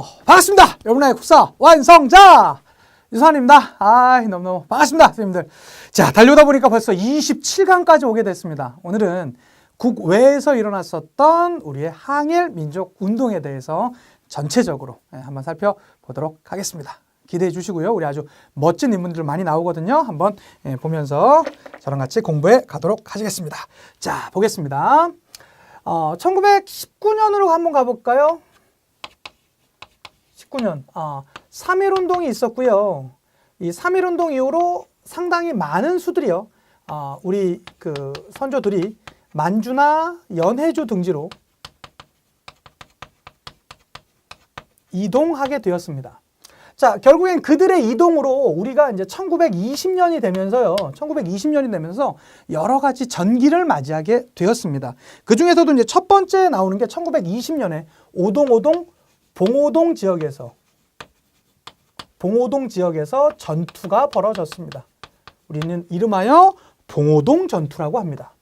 반갑습니다. 여러분의 국사 완성자 유산입니다. 너무너무 반갑습니다, 선생님들. 자, 달려다 보니까 벌써 27강까지 오게 됐습니다. 오늘은 국외에서 일어났었던 우리의 항일 민족 운동에 대해서 전체적으로 한번 살펴보도록 하겠습니다. 기대해 주시고요. 우리 아주 멋진 인물들 많이 나오거든요. 한번 보면서 저랑 같이 공부해 가도록 하시겠습니다. 자, 보겠습니다. 1919년으로 한번 가볼까요? 19년. 3.1운동이 있었고요. 이 3.1운동 이후로 상당히 많은 수들이요. 우리 그 선조들이 만주나 연해주 등지로 이동하게 되었습니다. 자, 결국엔 그들의 이동으로 우리가 이제 1920년이 되면서요. 1920년이 되면서 여러 가지 전기를 맞이하게 되었습니다. 그 중에서도 이제 첫 번째 나오는 게 1920년에 봉오동 지역에서 전투가 벌어졌습니다. 우리는 이름하여 봉오동 전투라고 합니다.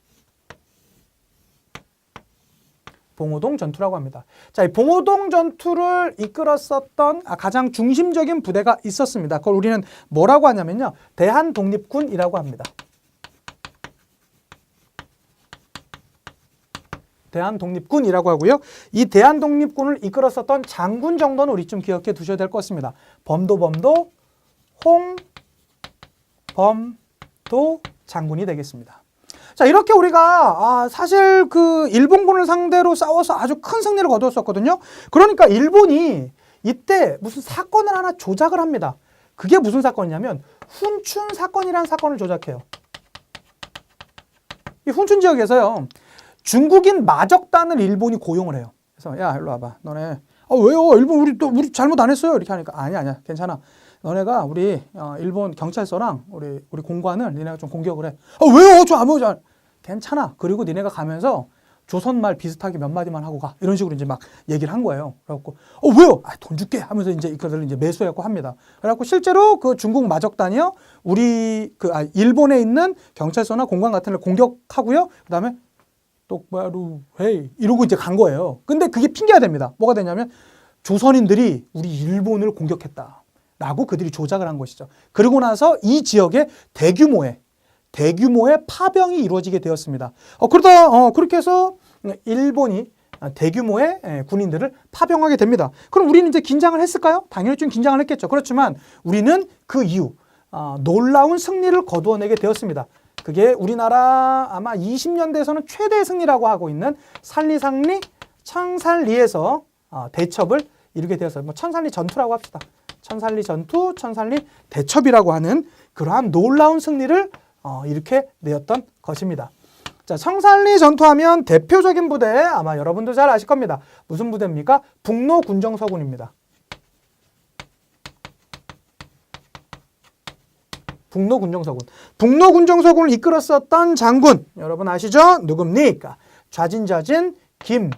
봉오동 전투라고 합니다. 자, 이 봉오동 전투를 이끌었었던 가장 중심적인 부대가 있었습니다. 그걸 우리는 뭐라고 하냐면요. 대한독립군이라고 합니다. 대한독립군이라고 하고요. 이 대한독립군을 이끌었었던 장군 정도는 우리 좀 기억해 두셔야 될 것 같습니다. 범도 홍범도 장군이 되겠습니다. 자, 이렇게 우리가 사실 그 일본군을 상대로 싸워서 아주 큰 승리를 거두었었거든요. 그러니까 일본이 이때 무슨 사건을 하나 조작을 합니다. 그게 무슨 사건이냐면 훈춘 사건이라는 사건을 조작해요. 이 훈춘 지역에서요. 중국인 마적단을 일본이 고용을 해요. 그래서 야, 일로 와봐. 너네 왜요? 일본 우리 잘못 안 했어요. 이렇게 하니까 아니야. 괜찮아. 너네가 우리 일본 경찰서랑 우리 공관을 니네가 좀 공격을 해. 왜요? 저 아무 괜찮아. 그리고 니네가 가면서 조선말 비슷하게 몇 마디만 하고 가. 이런 식으로 이제 막 얘기를 한 거예요. 그래갖고 왜요? 돈 줄게 하면서 이제 이거를 이제 매수했고 합니다. 그래갖고 실제로 그 중국 마적단이요. 우리 일본에 있는 경찰서나 공관 같은 걸 공격하고요. 그다음에 똑바로 헤이 이러고 이제 간 거예요. 근데 그게 핑계가 됩니다. 뭐가 되냐면 조선인들이 우리 일본을 공격했다. 라고 그들이 조작을 한 것이죠. 그러고 나서 이 지역에 대규모의 파병이 이루어지게 되었습니다. 그렇게 해서 일본이 대규모의 군인들을 파병하게 됩니다. 그럼 우리는 이제 긴장을 했을까요? 당연히 좀 긴장을 했겠죠. 그렇지만 우리는 그 이후 놀라운 승리를 거두어내게 되었습니다. 그게 우리나라 아마 20년대에서는 최대의 승리라고 하고 있는 산리상리 청산리에서 대첩을 이루게 되었어요. 천산리 전투라고 합시다. 천산리 전투, 천산리 대첩이라고 하는 그러한 놀라운 승리를 이렇게 내었던 것입니다. 자, 청산리 전투하면 대표적인 부대 아마 여러분도 잘 아실 겁니다. 무슨 부대입니까? 북로군정서군입니다. 북로군정서군을 이끌었었던 장군 여러분 아시죠? 누굽니까? 좌진좌진 김좌진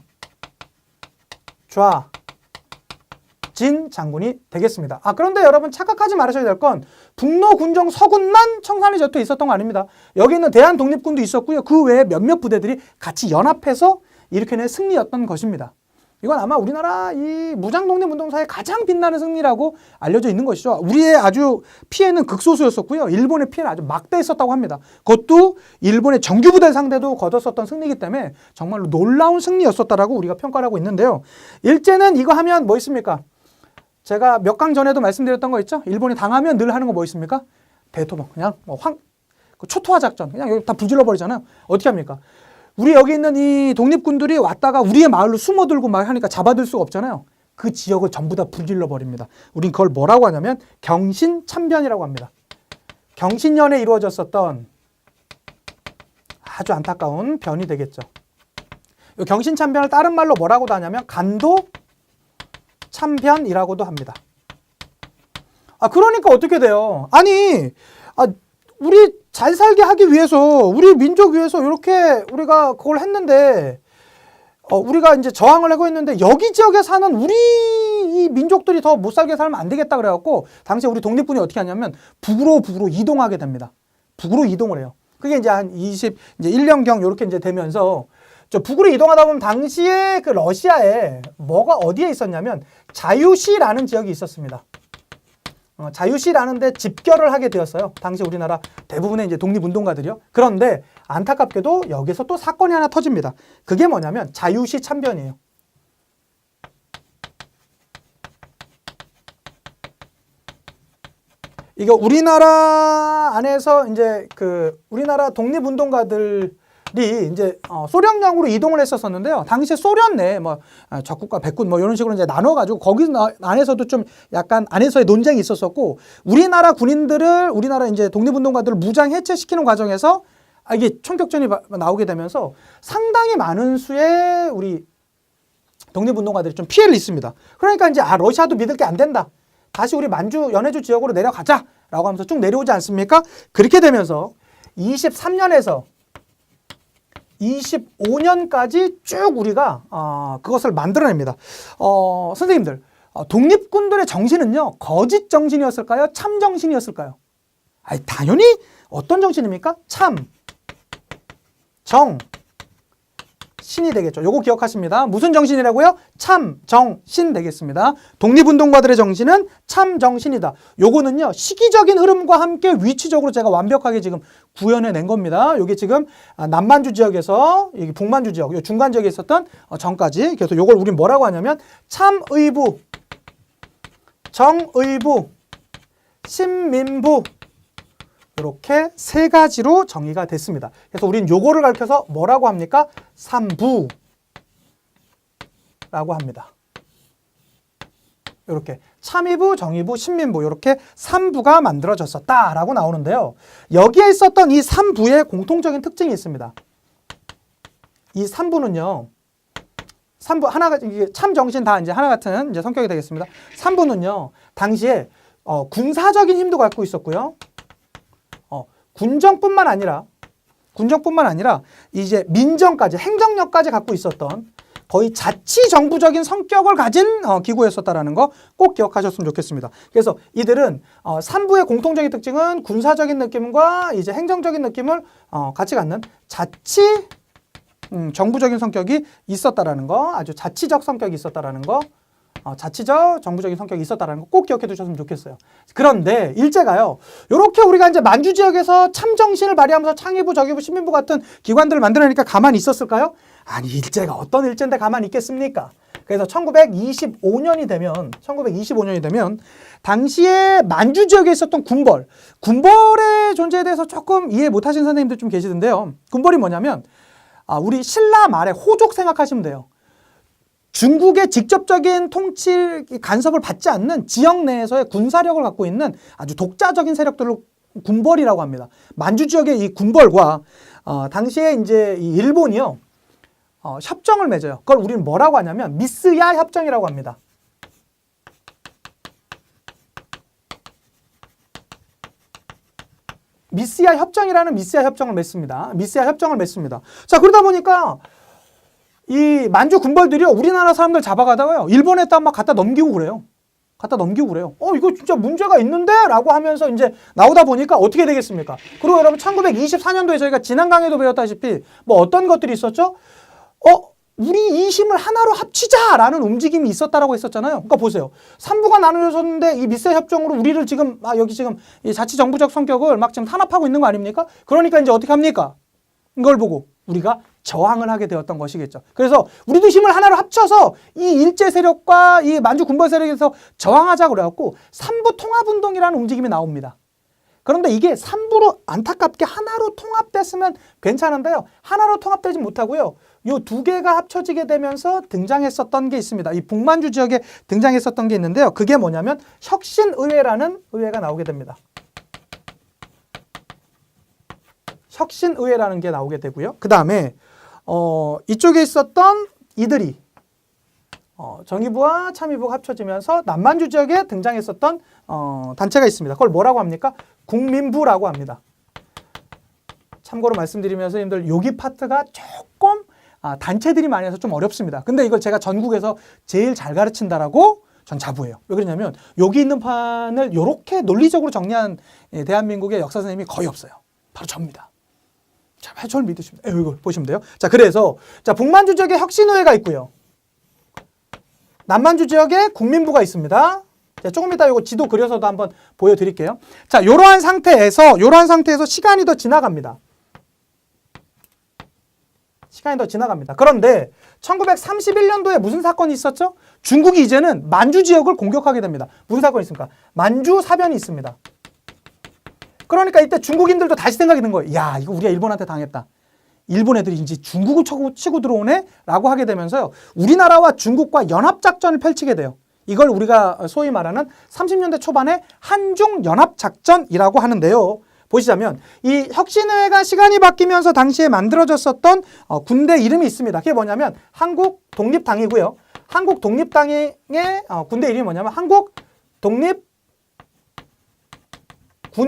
장군이 되겠습니다. 그런데 여러분 착각하지 말으셔야 될 건 북로군정서군만 청산리 전투에 있었던 거 아닙니다. 여기 있는 대한독립군도 있었고요. 그 외에 몇몇 부대들이 같이 연합해서 이렇게 낸 승리였던 것입니다. 이건 아마 우리나라 이 무장독립운동사의 가장 빛나는 승리라고 알려져 있는 것이죠. 우리의 아주 피해는 극소수였었고요. 일본의 피해는 아주 막대했었다고 합니다. 그것도 일본의 정규부대 상대도 거뒀었던 승리이기 때문에 정말로 놀라운 승리였었다라고 우리가 평가를 하고 있는데요. 일제는 이거 하면 뭐 있습니까? 제가 몇 강 전에도 말씀드렸던 거 있죠? 일본이 당하면 늘 하는 거 뭐 있습니까? 대토막, 그냥 초토화 작전, 그냥 여기 다 불질러 버리잖아요. 어떻게 합니까? 우리 여기 있는 이 독립군들이 왔다가 우리의 마을로 숨어들고 막 하니까 잡아들 수가 없잖아요. 그 지역을 전부 다 불질러 버립니다. 우린 그걸 뭐라고 하냐면 경신참변이라고 합니다. 경신년에 이루어졌었던 아주 안타까운 변이 되겠죠. 이 경신참변을 다른 말로 뭐라고도 하냐면 간도참변이라고도 합니다. 그러니까 어떻게 돼요? 우리 잘 살게 하기 위해서, 우리 민족 위해서 이렇게 우리가 그걸 했는데, 우리가 이제 저항을 하고 있는데, 여기 지역에 사는 우리 이 민족들이 더 못 살게 살면 안 되겠다 그래갖고, 당시에 우리 독립군이 어떻게 하냐면, 북으로 이동하게 됩니다. 북으로 이동을 해요. 그게 이제 한 21년경 이렇게 이제 되면서, 저 북으로 이동하다 보면 당시에 그 러시아에 뭐가 어디에 있었냐면 자유시라는 지역이 있었습니다. 자유시라는 데 집결을 하게 되었어요. 당시 우리나라 대부분의 이제 독립운동가들이요. 그런데 안타깝게도 여기서 또 사건이 하나 터집니다. 그게 뭐냐면 자유시 참변이에요. 이거 우리나라 안에서 이제 그 우리나라 독립운동가들이 이제 소련령으로 이동을 했었었는데요. 당시에 소련 내 뭐 적국과 백군 뭐 이런 식으로 이제 나눠가지고 거기 안에서도 좀 약간 안에서의 논쟁이 있었었고 우리나라 군인들을 우리나라 이제 독립운동가들을 무장 해체시키는 과정에서 이게 총격전이 나오게 되면서 상당히 많은 수의 우리 독립운동가들이 좀 피해를 입습니다. 그러니까 이제 러시아도 믿을 게 안 된다. 다시 우리 만주 연해주 지역으로 내려가자라고 하면서 쭉 내려오지 않습니까? 그렇게 되면서 23년에서 25년까지 쭉 우리가 그것을 만들어냅니다. 선생님들, 독립군들의 정신은요, 거짓 정신이었을까요? 참 정신이었을까요? 당연히 어떤 정신입니까? 참, 정, 신이 되겠죠. 요거 기억하십니다. 무슨 정신이라고요? 참, 정, 신 되겠습니다. 독립운동가들의 정신은 참, 정, 신이다. 요거는요, 시기적인 흐름과 함께 위치적으로 제가 완벽하게 지금 구현해낸 겁니다. 요게 지금 남만주 지역에서 여기 북만주 지역, 요 중간 지역에 있었던 정까지. 그래서 요걸 우린 뭐라고 하냐면 참의부, 정의부, 신민부 이렇게 세 가지로 정의가 됐습니다. 그래서 우린 요거를 가르쳐서 뭐라고 합니까? 삼부라고 합니다. 이렇게 참의부, 정의부, 신민부 이렇게 3부가 만들어졌었다라고 나오는데요. 여기에 있었던 이 3부의 공통적인 특징이 있습니다. 이 3부는요. 3부 하나가 참 정신 다 이제 하나 같은 이제 성격이 되겠습니다. 3부는요. 당시에 군사적인 힘도 갖고 있었고요. 군정뿐만 아니라 이제 민정까지 행정력까지 갖고 있었던 거의 자치정부적인 성격을 가진 기구였었다라는 거 꼭 기억하셨으면 좋겠습니다. 그래서 이들은 3부의 공통적인 특징은 군사적인 느낌과 이제 행정적인 느낌을 같이 갖는 자치 정부적인 성격이 있었다라는 거, 아주 자치적 성격이 있었다라는 거, 자치적 정부적인 성격이 있었다는 거 꼭 기억해 두셨으면 좋겠어요. 그런데 일제가요, 이렇게 우리가 이제 만주 지역에서 참정신을 발휘하면서 창의부, 정의부, 신민부 같은 기관들을 만들어내니까 가만히 있었을까요? 아니, 일제가 어떤 일제인데 가만히 있겠습니까? 그래서 1925년이 되면 당시에 만주 지역에 있었던 군벌의 존재에 대해서 조금 이해 못하신 선생님들 좀 계시던데요. 군벌이 뭐냐면 우리 신라 말의 호족 생각하시면 돼요. 중국의 직접적인 통치 간섭을 받지 않는 지역 내에서의 군사력을 갖고 있는 아주 독자적인 세력들을 군벌이라고 합니다. 만주 지역의 이 군벌과 당시에 이제 이 일본이요 협정을 맺어요. 그걸 우리는 뭐라고 하냐면 미스야 협정이라고 합니다. 미스야 협정이라는 미스야 협정을 맺습니다. 자, 그러다 보니까 이 만주 군벌들이요, 우리나라 사람들 잡아가다가요, 일본에 딱 막 갖다 넘기고 그래요. 이거 진짜 문제가 있는데? 라고 하면서 이제 나오다 보니까 어떻게 되겠습니까? 그리고 여러분, 1924년도에 저희가 지난 강의도 배웠다시피 뭐 어떤 것들이 있었죠? 우리 이 힘을 하나로 합치자라는 움직임이 있었다라고 했었잖아요. 그러니까 보세요. 3부가 나누어졌는데 이 미세 협정으로 우리를 지금 여기 지금 이 자치정부적 성격을 막 지금 탄압하고 있는 거 아닙니까? 그러니까 이제 어떻게 합니까? 이걸 보고 우리가 저항을 하게 되었던 것이겠죠. 그래서 우리도 힘을 하나로 합쳐서 이 일제 세력과 이 만주 군벌 세력에서 저항하자고 그래갖고 3부 통합운동이라는 움직임이 나옵니다. 그런데 이게 3부로 안타깝게 하나로 통합됐으면 괜찮은데요. 하나로 통합되지 못하고요. 요 두 개가 합쳐지게 되면서 등장했었던 게 있습니다. 이 북만주 지역에 등장했었던 게 있는데요. 그게 뭐냐면 혁신의회라는 의회가 나오게 됩니다. 혁신의회라는 게 나오게 되고요. 그 다음에 이쪽에 있었던 이들이 정의부와 참의부가 합쳐지면서 남만주 지역에 등장했었던 단체가 있습니다. 그걸 뭐라고 합니까? 국민부라고 합니다. 참고로 말씀드리면서 님들 여기 파트가 조금 단체들이 많이 해서 좀 어렵습니다. 근데 이걸 제가 전국에서 제일 잘 가르친다라고 전 자부해요. 왜 그러냐면 여기 있는 판을 이렇게 논리적으로 정리한 대한민국의 역사 선생님이 거의 없어요. 바로 접니다. 제발 저를 믿으시면 돼요. 이거 보시면 돼요. 자, 그래서 자, 북만주 지역에 혁신의회가 있고요. 남만주 지역에 국민부가 있습니다. 자, 조금 이따 이거 지도 그려서도 한번 보여드릴게요. 자, 이러한 상태에서 시간이 더 지나갑니다. 시간이 더 지나갑니다. 그런데 1931년도에 무슨 사건이 있었죠? 중국이 이제는 만주 지역을 공격하게 됩니다. 무슨 사건이 있습니까? 만주 사변이 있습니다. 그러니까 이때 중국인들도 다시 생각이 든 거예요. 야, 이거 우리가 일본한테 당했다. 일본 애들이 이제 중국을 치고 들어오네? 라고 하게 되면서요. 우리나라와 중국과 연합작전을 펼치게 돼요. 이걸 우리가 소위 말하는 30년대 초반의 한중연합작전이라고 하는데요. 보시자면 이 혁신회가 시간이 바뀌면서 당시에 만들어졌었던 군대 이름이 있습니다. 그게 뭐냐면 한국독립당이고요. 한국독립당의 군대 이름이 뭐냐면 한국독립군이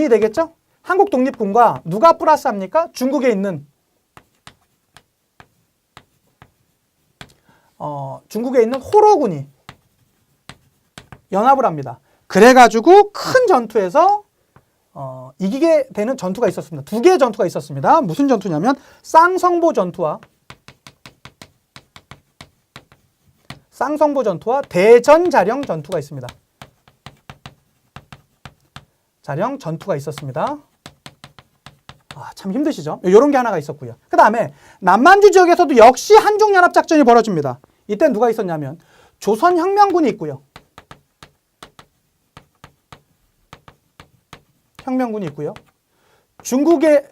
되겠죠? 한국독립군과 누가 플러스합니까? 중국에 있는 호로군이 연합을 합니다. 그래가지고 큰 전투에서 이기게 되는 전투가 있었습니다. 두 개의 전투가 있었습니다. 무슨 전투냐면 쌍성보 전투와 대전자령 전투가 있습니다. 자령 전투가 있었습니다. 참 힘드시죠? 이런 게 하나가 있었고요. 그 다음에 남만주 지역에서도 역시 한중연합작전이 벌어집니다. 이때 누가 있었냐면 조선혁명군이 있고요. 혁명군이 있고요. 중국의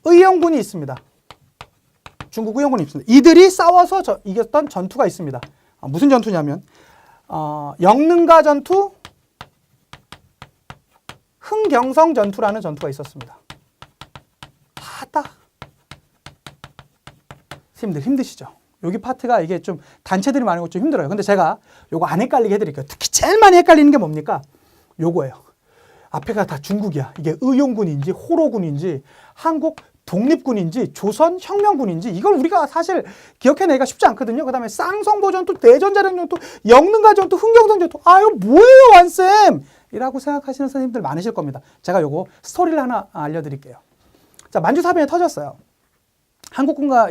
의영군이 있습니다. 중국 의영군이 있습니다. 이들이 싸워서 이겼던 전투가 있습니다. 무슨 전투냐면 영능가 전투, 흥경성 전투라는 전투가 있었습니다. 딱 힘드시죠? 여기 파트가 이게 좀 단체들이 많은 거 좀 힘들어요. 근데 제가 요거 안 헷갈리게 해드릴게요. 특히 제일 많이 헷갈리는 게 뭡니까? 요거예요. 앞에가 다 중국이야. 이게 의용군인지 호로군인지 한국 독립군인지 조선혁명군인지 이걸 우리가 사실 기억해내기가 쉽지 않거든요. 그 다음에 쌍성보 전투, 대전자령 전투, 영능가 전투, 흥경성 전투. 이거 뭐예요, 완쌤? 이라고 생각하시는 선생님들 많으실 겁니다. 제가 요거 스토리를 하나 알려드릴게요. 자, 만주사변이 터졌어요. 한국군과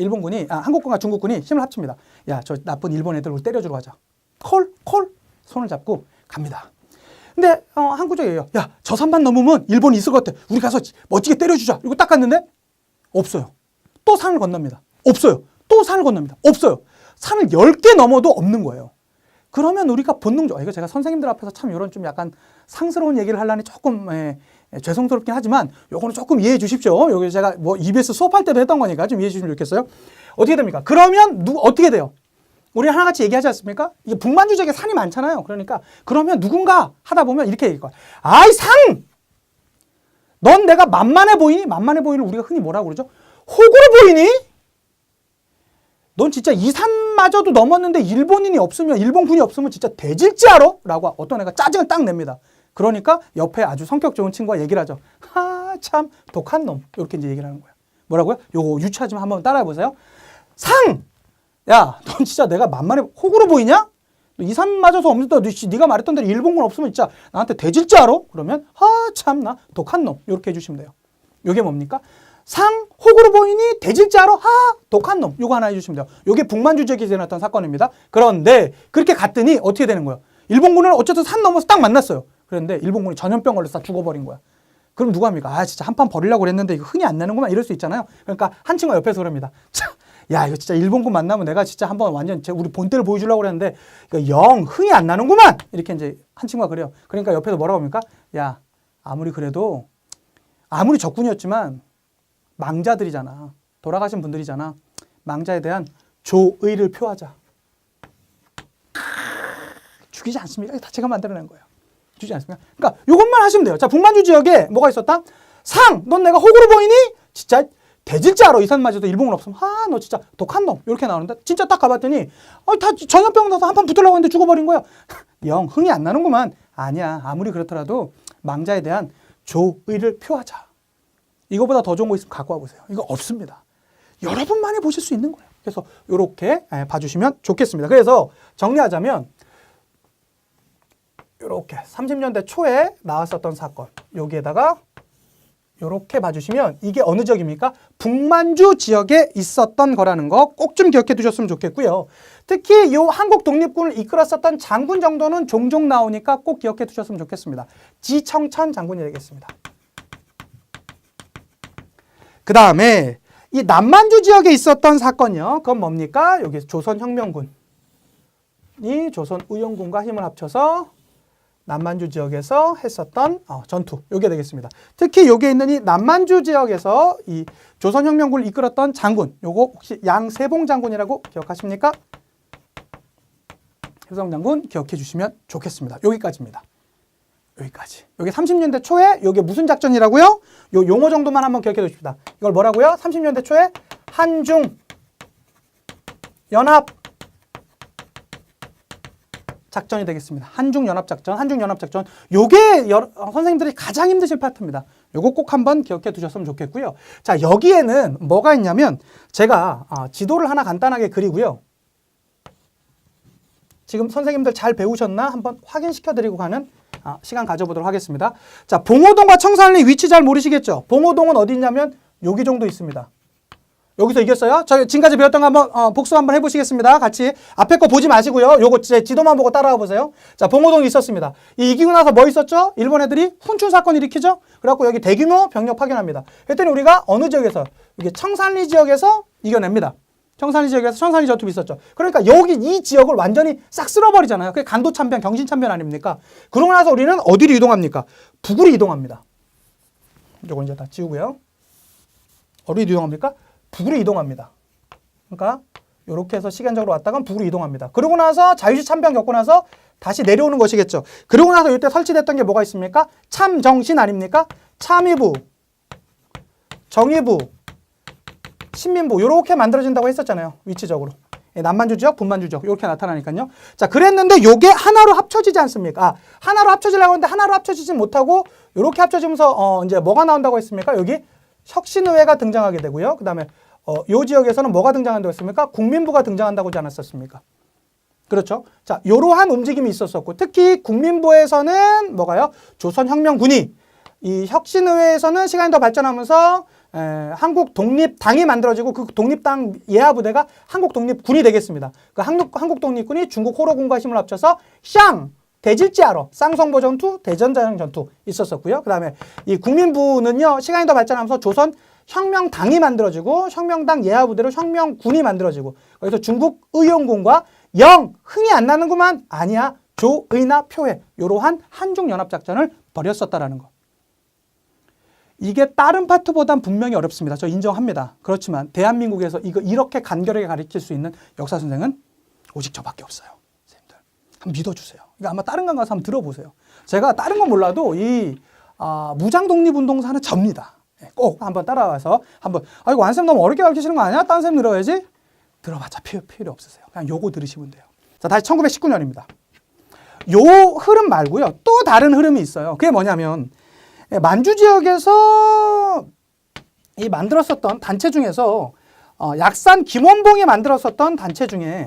중국군이 힘을 합칩니다. 야, 저 나쁜 일본 애들 우리 때려주러 가자. 콜 손을 잡고 갑니다. 근데 한국적이에요. 야, 저 산만 넘으면 일본이 있을 것 같아. 우리 가서 멋지게 때려주자. 이러고 딱 갔는데 없어요. 또 산을 건넙니다. 없어요. 또 산을 건넙니다. 없어요. 산을 10개 넘어도 없는 거예요. 그러면 우리가 본능적으로, 이거 제가 선생님들 앞에서 참 이런 좀 약간 상스러운 얘기를 하려니 조금 죄송스럽긴 하지만 요거는 조금 이해해 주십시오. 여기 제가 뭐 EBS 수업할 때도 했던 거니까 좀 이해해 주시면 좋겠어요. 어떻게 됩니까? 그러면 어떻게 돼요? 우리 하나같이 얘기하지 않습니까? 이게 북만주 지역에 산이 많잖아요. 그러면 누군가 하다 보면 이렇게 얘기할 거야. 아이 상! 넌 내가 만만해 보이니? 만만해 보이는 우리가 흔히 뭐라고 그러죠? 호구로 보이니? 넌 진짜 이 산마저도 넘었는데 일본군이 없으면 진짜 대질지 알아? 라고 어떤 애가 짜증을 딱 냅니다. 그러니까 옆에 아주 성격 좋은 친구가 얘기를 하죠. 참 독한 놈. 이렇게 이제 얘기를 하는 거야. 뭐라고요? 요거 유추하지만 한번 따라해 보세요. 상! 야, 넌 진짜 내가 만만해 호구로 보이냐? 너 이 산 맞아서 없는데 네가 말했던 대로 일본군 없으면 진짜 나한테 대질지 알아? 그러면 참나 독한 놈. 이렇게 해주시면 돼요. 요게 뭡니까? 상 호구로 보이니 대질지 알아? 독한 놈. 요거 하나 해주시면 돼요. 요게 북만주 지역에 일어났던 사건입니다. 그런데 그렇게 갔더니 어떻게 되는 거예요? 일본군은 어쨌든 산 넘어서 딱 만났어요. 그런데 일본군이 전염병 걸려서 죽어버린 거야. 그럼 누가 합니까? 진짜 한판 버리려고 그랬는데 이거 흥이 안 나는구만 이럴 수 있잖아요. 그러니까 한 친구가 옆에서 그럽니다. 야, 이거 진짜 일본군 만나면 내가 진짜 한번 완전 우리 본때를 보여주려고 그랬는데 영 흥이 안 나는구만. 이렇게 이제 한 친구가 그래요. 그러니까 옆에서 뭐라고 합니까? 야, 아무리 그래도 아무리 적군이었지만 망자들이잖아. 돌아가신 분들이잖아. 망자에 대한 조의를 표하자. 죽이지 않습니까? 다 제가 만들어낸 거예요. 주지 않습니까? 그러니까 이것만 하시면 돼요. 자, 북만주 지역에 뭐가 있었다? 상! 넌 내가 호구로 보이니? 진짜 대질지 알아. 이 산마저도 일본군 없으면 너 진짜 독한 놈. 이렇게 나오는데 진짜 딱 가봤더니 다 전염병 나서 한판 붙으려고 했는데 죽어버린 거야. 영 흥이 안 나는구만. 아니야. 아무리 그렇더라도 망자에 대한 조의를 표하자. 이거보다 더 좋은 거 있으면 갖고 와보세요. 이거 없습니다. 여러분만이 보실 수 있는 거예요. 그래서 이렇게 봐주시면 좋겠습니다. 그래서 정리하자면 이렇게 30년대 초에 나왔었던 사건 여기에다가 이렇게 봐주시면 이게 어느 지역입니까? 북만주 지역에 있었던 거라는 거 꼭 좀 기억해 두셨으면 좋겠고요. 특히 이 한국 독립군을 이끌었었던 장군 정도는 종종 나오니까 꼭 기억해 두셨으면 좋겠습니다. 지청천 장군이 되겠습니다. 그 다음에 이 남만주 지역에 있었던 사건이요. 그건 뭡니까? 여기 조선혁명군이 조선의용군과 힘을 합쳐서 남만주 지역에서 했었던 전투, 요게 되겠습니다. 특히 여기에 있는 이 남만주 지역에서 이 조선혁명군을 이끌었던 장군, 요거 혹시 양세봉 장군이라고 기억하십니까? 세봉 장군 기억해 주시면 좋겠습니다. 여기까지입니다. 여기까지. 여기 30년대 초에 요게 무슨 작전이라고요? 요 용어 정도만 한번 기억해 두십시다. 이걸 뭐라고요? 30년대 초에 한중 연합 작전이 되겠습니다. 한중연합작전, 한중연합작전. 요게 선생님들이 가장 힘드실 파트입니다. 요거 꼭 한번 기억해 두셨으면 좋겠고요. 자, 여기에는 뭐가 있냐면 제가 지도를 하나 간단하게 그리고요. 지금 선생님들 잘 배우셨나? 한번 확인시켜 드리고 가는 시간 가져보도록 하겠습니다. 자, 봉오동과 청산리 위치 잘 모르시겠죠? 봉오동은 어디 있냐면 여기 정도 있습니다. 여기서 이겼어요? 저 지금까지 배웠던 거 한번 복수 한번 해보시겠습니다. 같이 앞에 거 보지 마시고요. 요거 제 지도만 보고 따라와 보세요. 자, 봉오동이 있었습니다. 이기고 나서 뭐 있었죠? 일본 애들이 훈춘 사건 일으키죠? 그래갖고 여기 대규모 병력 파견합니다. 그랬더니 우리가 어느 지역에서 여기 청산리 지역에서 이겨냅니다. 청산리 지역에서 청산리 전투가 있었죠. 그러니까 여기 이 지역을 완전히 싹 쓸어버리잖아요. 그게 간도참변, 경신참변 아닙니까? 그러고 나서 우리는 어디로 이동합니까? 북으로 이동합니다. 요거 이제 다 지우고요. 어디로 이동합니까? 북으로 이동합니다. 그러니까 이렇게 해서 시간적으로 왔다가 북으로 이동합니다. 그러고 나서 자유시 참변 겪고 나서 다시 내려오는 것이겠죠. 그러고 나서 이때 설치됐던 게 뭐가 있습니까? 참정신 아닙니까? 참의부, 정의부, 신민부 이렇게 만들어진다고 했었잖아요. 위치적으로. 남만주 지역, 북만주 지역 이렇게 나타나니까요. 자, 그랬는데 요게 하나로 합쳐지지 않습니까? 하나로 합쳐지려고 했는데 하나로 합쳐지지 못하고 이렇게 합쳐지면서 이제 뭐가 나온다고 했습니까? 여기 혁신의회가 등장하게 되고요. 그 다음에 요 지역에서는 뭐가 등장한다고 했습니까? 국민부가 등장한다고 하지 않았었습니까? 그렇죠. 자, 이러한 움직임이 있었었고 특히 국민부에서는 뭐가요? 조선혁명군이 이 혁신의회에서는 시간이 더 발전하면서 한국 독립당이 만들어지고 그 독립당 예하부대가 한국 독립군이 되겠습니다. 그 한국 독립군이 중국 호로군과 힘을 합쳐서 샹! 대질지하러 쌍성보 전투, 대전자영 전투 있었었고요. 그 다음에 이 국민부는요, 시간이 더 발전하면서 조선 혁명당이 만들어지고 혁명당 예하부대로 혁명군이 만들어지고 거기서 중국 의용군과 영 흥이 안 나는구만 아니야 조의나 표해 이러한 한중연합작전을 벌였었다라는 거. 이게 다른 파트보단 분명히 어렵습니다. 저 인정합니다. 그렇지만 대한민국에서 이거 이렇게 간결하게 가르칠 수 있는 역사 선생은 오직 저밖에 없어요. 선생님들 한번 믿어주세요. 이거 아마 다른 강 가서 한번 들어보세요. 제가 다른 건 몰라도 이 무장독립운동사는 접니다. 꼭 한번 따라와서 한번 아이고 완쌤 너무 어렵게 가르치시는 거 아니야? 딴 쌤 들어야지. 들어봤자 필요 없으세요. 그냥 요거 들으시면 돼요. 자, 다시 1919년입니다. 요 흐름 말고요. 또 다른 흐름이 있어요. 그게 뭐냐면 만주 지역에서 이 만들었었던 단체 중에서 약산 김원봉이 만들었었던 단체 중에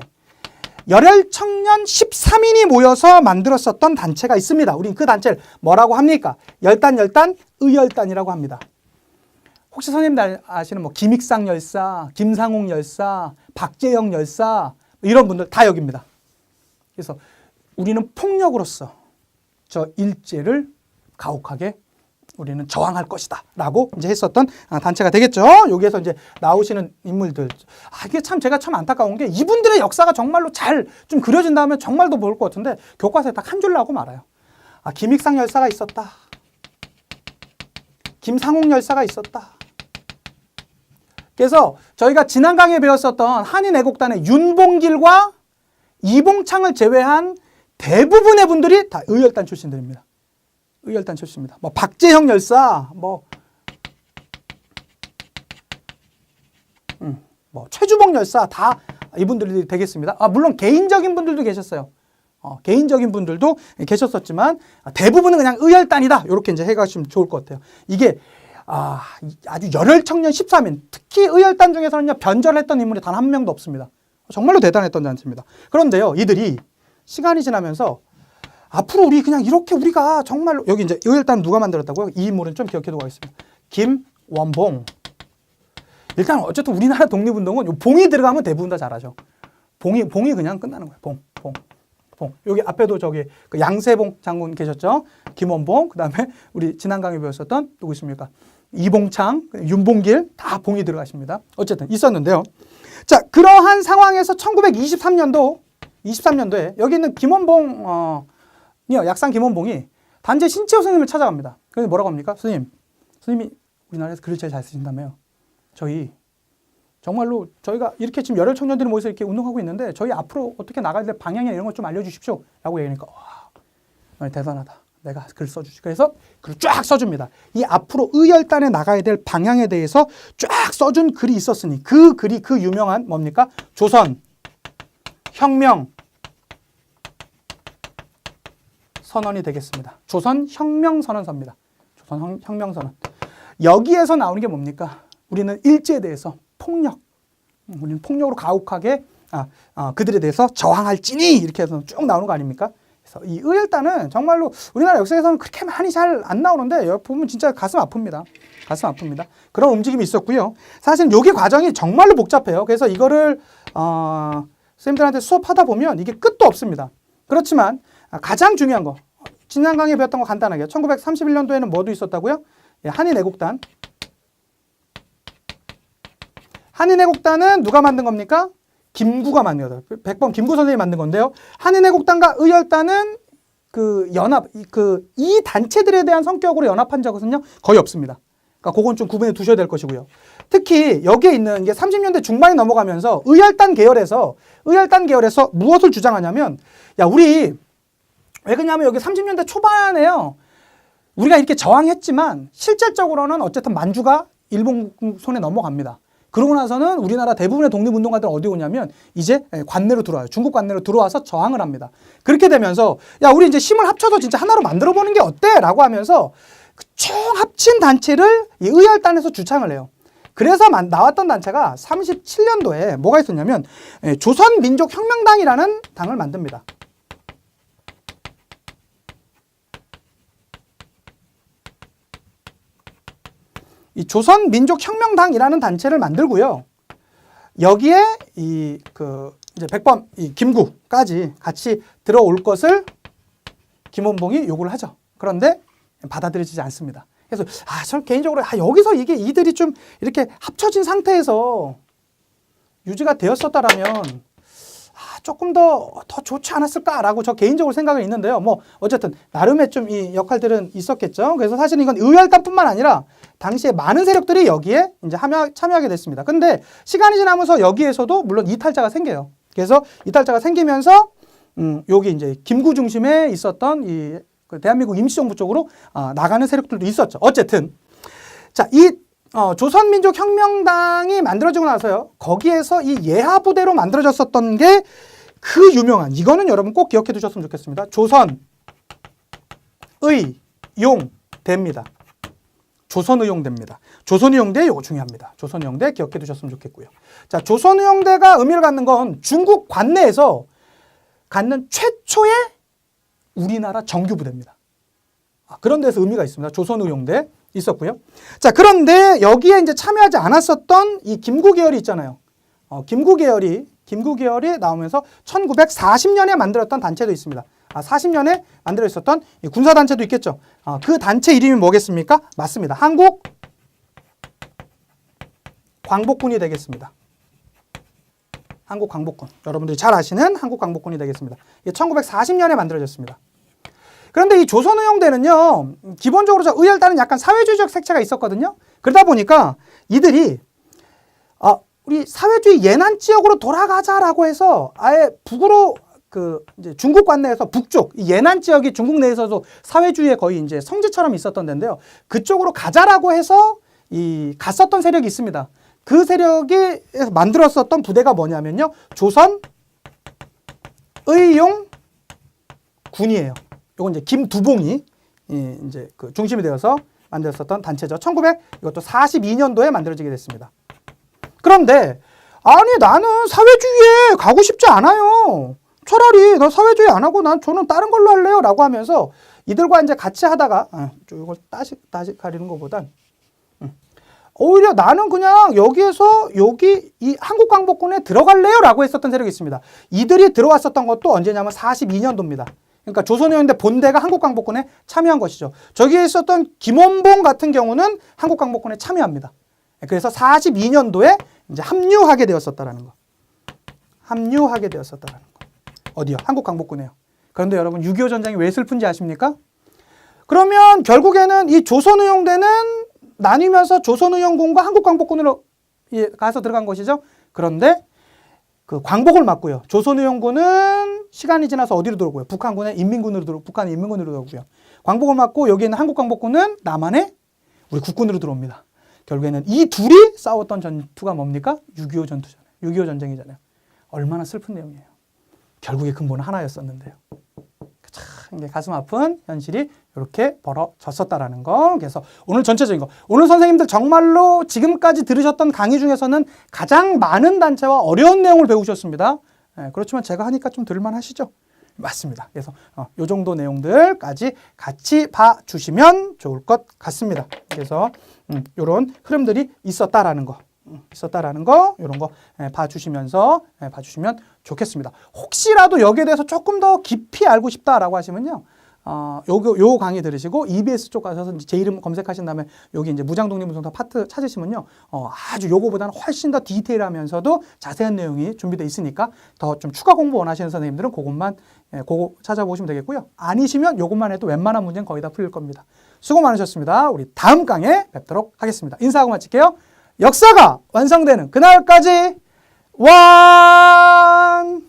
열혈청년 13인이 모여서 만들었었던 단체가 있습니다. 우린 그 단체를 뭐라고 합니까? 열단 의열단이라고 합니다. 혹시 선생님들 아시는 뭐 김익상 열사, 김상홍 열사, 박재영 열사 이런 분들 다 여기입니다. 그래서 우리는 폭력으로서 저 일제를 가혹하게 우리는 저항할 것이다 라고 이제 했었던 단체가 되겠죠. 여기에서 이제 나오시는 인물들. 이게 참 제가 참 안타까운 게 이분들의 역사가 정말로 잘 좀 그려진다면 정말 더 좋을 것 같은데 교과서에 딱 한 줄 나오고 말아요. 김익상 열사가 있었다. 김상홍 열사가 있었다. 그래서 저희가 지난 강의에 배웠었던 한인애국단의 윤봉길과 이봉창을 제외한 대부분의 분들이 다 의열단 출신들입니다. 의열단 출신입니다. 뭐 박재형 열사, 뭐 최주봉 열사 다 이분들이 되겠습니다. 물론 개인적인 분들도 계셨어요. 개인적인 분들도 계셨었지만 대부분은 그냥 의열단이다. 이렇게 이제 해가시면 좋을 것 같아요. 이게 아주 열혈청년 13인, 특히 의열단 중에서는요 변절했던 인물이 단 한 명도 없습니다. 정말로 대단했던 단체입니다. 그런데요, 이들이 시간이 지나면서 앞으로 우리 그냥 이렇게 우리가 정말로 여기 이제 의열단 누가 만들었다고요? 이 인물은 좀 기억해두고 가겠습니다. 김원봉. 일단 어쨌든 우리나라 독립운동은 요 봉이 들어가면 대부분 다 잘하죠. 봉이 그냥 끝나는 거예요. 봉. 여기 앞에도 저기 그 양세봉 장군 계셨죠? 김원봉. 그다음에 우리 지난 강의 배웠었던 누구 있습니까? 이봉창, 윤봉길 다 봉이 들어가십니다. 어쨌든 있었는데요. 자, 그러한 상황에서 1923년도에 여기 있는 김원봉 약산 김원봉이 단재 신채호 선생님을 찾아갑니다. 그래서 뭐라고 합니까? 선생님이 우리나라에서 글을 제일 잘 쓰신다며요. 저희 정말로 저희가 이렇게 지금 열혈 청년들이 모여서 이렇게 운동하고 있는데 저희 앞으로 어떻게 나가야 될 방향이나 이런 걸 좀 알려주십시오. 라고 얘기하니까 와, 대단하다. 내가 글 써주지. 그래서 글을 쫙 써줍니다. 이 앞으로 의열단에 나가야 될 방향에 대해서 쫙 써준 글이 있었으니 그 글이 그 유명한 뭡니까? 조선 혁명 선언이 되겠습니다. 조선 혁명 선언서입니다. 조선 혁명 선언. 여기에서 나오는 게 뭡니까? 우리는 일제에 대해서 폭력, 우리는 폭력으로 가혹하게 그들에 대해서 저항할지니 이렇게 해서 쭉 나오는 거 아닙니까? 그래서 이 의열단은 정말로 우리나라 역사에서는 그렇게 많이 잘 안 나오는데 여기 보면 진짜 가슴 아픕니다. 그런 움직임이 있었고요. 사실 여기 과정이 정말로 복잡해요. 그래서 이거를 선생님들한테 수업하다 보면 이게 끝도 없습니다. 그렇지만 가장 중요한 거, 지난 강의에 배웠던 거 간단하게 1931년도에는 뭐도 있었다고요? 한인애국단. 한인애국단은 누가 만든 겁니까? 김구가 만든 거예요. 백범 김구 선생님이 만든 건데요. 한인애국단과 의열단은 이 단체들에 대한 성격으로 연합한 적은요 거의 없습니다. 그러니까 그건 좀 구분해 두셔야 될 것이고요. 특히 여기에 있는 게 30년대 중반이 넘어가면서 의열단 계열에서 무엇을 주장하냐면, 야, 우리 왜 그러냐면 여기 30년대 초반에요. 우리가 이렇게 저항했지만 실질적으로는 어쨌든 만주가 일본 손에 넘어갑니다. 그러고 나서는 우리나라 대부분의 독립운동가들은 어디 오냐면 이제 관내로 들어와요. 중국 관내로 들어와서 저항을 합니다. 그렇게 되면서 야, 우리 이제 힘을 합쳐서 진짜 하나로 만들어보는 게 어때? 라고 하면서 총 합친 단체를 이 의열단에서 주창을 해요. 그래서 나왔던 단체가 37년도에 뭐가 있었냐면 조선민족혁명당이라는 당을 만듭니다. 이 조선민족혁명당이라는 단체를 만들고요. 여기에 이제 백범 김구까지 같이 들어올 것을 김원봉이 요구를 하죠. 그런데 받아들여지지 않습니다. 그래서 저 개인적으로 여기서 이들이 좀 이렇게 합쳐진 상태에서 유지가 되었었다라면 조금 더 좋지 않았을까라고 저 개인적으로 생각이 있는데요. 뭐 어쨌든 나름의 좀 이 역할들은 있었겠죠. 그래서 사실 이건 의열단뿐만 아니라 당시에 많은 세력들이 여기에 이제 참여하게 됐습니다. 근데 시간이 지나면서 여기에서도 물론 이탈자가 생겨요. 그래서 이탈자가 생기면서 여기 이제 김구 중심에 있었던 대한민국 임시정부 쪽으로 나가는 세력들도 있었죠. 어쨌든 자, 조선민족혁명당이 만들어지고 나서요. 거기에서 이 예하부대로 만들어졌었던 게 그 유명한, 이거는 여러분 꼭 기억해 두셨으면 좋겠습니다. 조선의용대입니다. 조선의용대입니다. 조선의용대 이거 중요합니다. 조선의용대 기억해 두셨으면 좋겠고요. 자, 조선의용대가 의미를 갖는 건 중국 관내에서 갖는 최초의 우리나라 정규부대입니다. 그런 데서 의미가 있습니다. 조선의용대 있었고요. 자, 그런데 여기에 이제 참여하지 않았었던 이 김구 계열이 있잖아요. 김구 계열이 나오면서 1940년에 만들었던 단체도 있습니다. 40년에 만들어 있었던 군사 단체도 있겠죠. 그 단체 이름이 뭐겠습니까? 맞습니다. 한국 광복군이 되겠습니다. 한국 광복군. 여러분들이 잘 아시는 한국 광복군이 되겠습니다. 이게 1940년에 만들어졌습니다. 그런데 이 조선의용대는요, 기본적으로 의열단은 약간 사회주의적 색채가 있었거든요. 그러다 보니까 이들이 우리 사회주의 예난 지역으로 돌아가자라고 해서 아예 북으로 이제 중국 관내에서 북쪽 이 예난 지역이 중국 내에서도 사회주의의 거의 이제 성지처럼 있었던 데인데요. 그쪽으로 가자라고 해서 갔었던 세력이 있습니다. 그 세력이 만들었었던 부대가 뭐냐면요, 조선의용군이에요. 이건 이제 김두봉이 이제 중심이 되어서 만들었었던 단체죠. 이것도 42년도에 만들어지게 됐습니다. 그런데 아니 나는 사회주의에 가고 싶지 않아요. 차라리 나 사회주의 안 하고 저는 다른 걸로 할래요. 라고 하면서 이들과 이제 같이 하다가 이걸 다시 가리는 것보단 오히려 나는 그냥 여기에서 여기 이 한국광복군에 들어갈래요 라고 했었던 세력이 있습니다. 이들이 들어왔었던 것도 언제냐면 42년도입니다. 그러니까 조선의원대 본대가 한국광복군에 참여한 것이죠. 저기에 있었던 김원봉 같은 경우는 한국광복군에 참여합니다. 그래서 42년도에 이제 합류하게 되었었다라는 거. 합류하게 되었었다라는 거. 어디요? 한국광복군에요. 그런데 여러분 6.25 전쟁이 왜 슬픈지 아십니까? 그러면 결국에는 이 조선의용대는 나뉘면서 조선의용군과 한국광복군으로 가서 들어간 것이죠. 그런데 그 광복을 맞고요. 조선의용군은 시간이 지나서 어디로 들어오고요? 북한군의 인민군으로 들어오고 북한의 인민군으로 들어오고요. 광복을 맞고 여기 있는 한국광복군은 남한의 우리 국군으로 들어옵니다. 결국에는 이 둘이 싸웠던 전투가 뭡니까? 6.25 전투잖아요. 6.25 전쟁이잖아요. 얼마나 슬픈 내용이에요. 결국에 근본은 하나였었는데요. 참 이게 가슴 아픈 현실이 이렇게 벌어졌었다라는 거. 그래서 오늘 전체적인 거. 오늘 선생님들 정말로 지금까지 들으셨던 강의 중에서는 가장 많은 단체와 어려운 내용을 배우셨습니다. 그렇지만 제가 하니까 좀 들을만 하시죠? 맞습니다. 그래서 요 정도 내용들까지 같이 봐주시면 좋을 것 같습니다. 그래서 이런 흐름들이 있었다라는 거. 이런 거 봐주시면서 봐주시면 좋겠습니다. 혹시라도 여기에 대해서 조금 더 깊이 알고 싶다라고 하시면요. 요 강의 들으시고 EBS 쪽 가셔서 제 이름 검색하신 다음에 여기 이제 무장독립운동사 파트 찾으시면요. 아주 요거보다는 훨씬 더 디테일하면서도 자세한 내용이 준비되어 있으니까 더 좀 추가 공부 원하시는 선생님들은 그것만 그거 찾아보시면 되겠고요. 아니시면 요것만 해도 웬만한 문제는 거의 다 풀릴 겁니다. 수고 많으셨습니다. 우리 다음 강의에 뵙도록 하겠습니다. 인사하고 마칠게요. 역사가 완성되는 그날까지 완!